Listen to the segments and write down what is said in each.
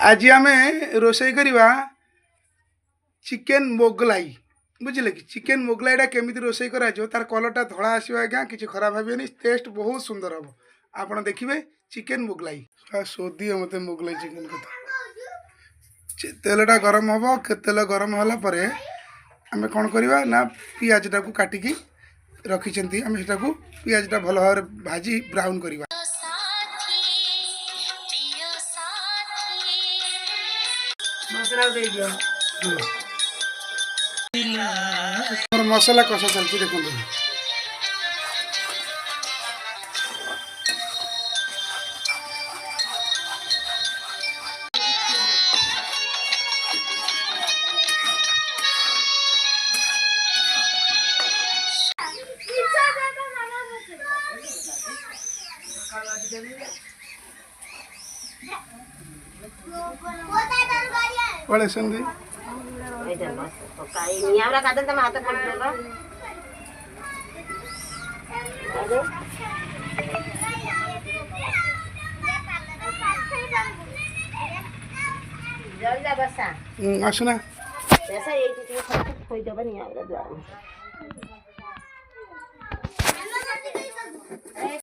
आज आम रोषे करवा चिकेन मोगलाई बुझे कि चिकेन मोगलाईटा केमी रोषे कर तार कलरटा धड़ा आसो आज्ञा किसी खराब भावे टेस्ट बहुत सुंदर हम आप देखिए चिकेन मोगलाई सोधी मत मोगलाई चिकेन कथा तेलटा गरम हम तेल गरम होगापर आम कौन करवा ना पियाजटा को काटिकी रखी आम से पियाजटा भल भाव भाजी ब्राउन करवा मसला कषा चलती देखो पड़े संदे आसना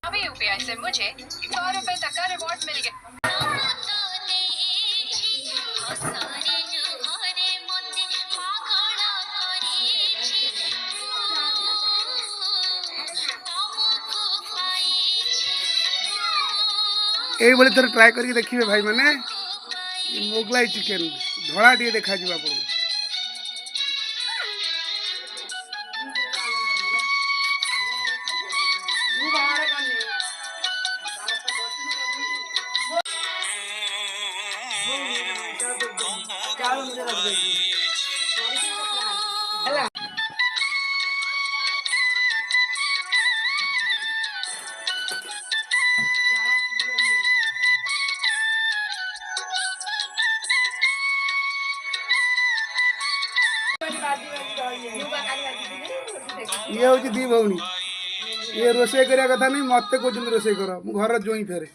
अभी यूपीआई से मुझे 100 रुपए तक का रिवॉर्ड मिल गया। यही भाई थोड़ा ट्राए करके देखिए भाई मैंने मोगलाई चिकेन धड़ा टे देखा पड़ो ये हूँ दी भौणी ये रोषे करिया कथा नहीं मत कहते रोषे कर घर जोई फेरे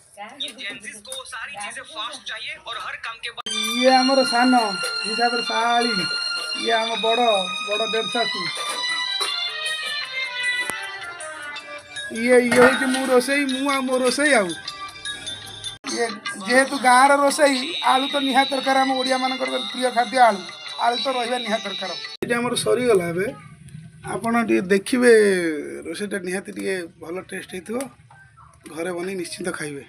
ये आमर सान हिसाब से साली ये आम बड़ बड़ देवशाशु ये हूँ मो रोषे मो रोषे आउ ये जेहेतु गाँव रोषे आलू तो निहा तरकार आम ओडिया मान प्रिय खाद्य आलू आलू तो रहा निहा तरकार ये आमर सरीगला ए आपण देखिए रोषेटा निहाती भल टेस्ट हो घरे बनी निश्चिंत खाइबे।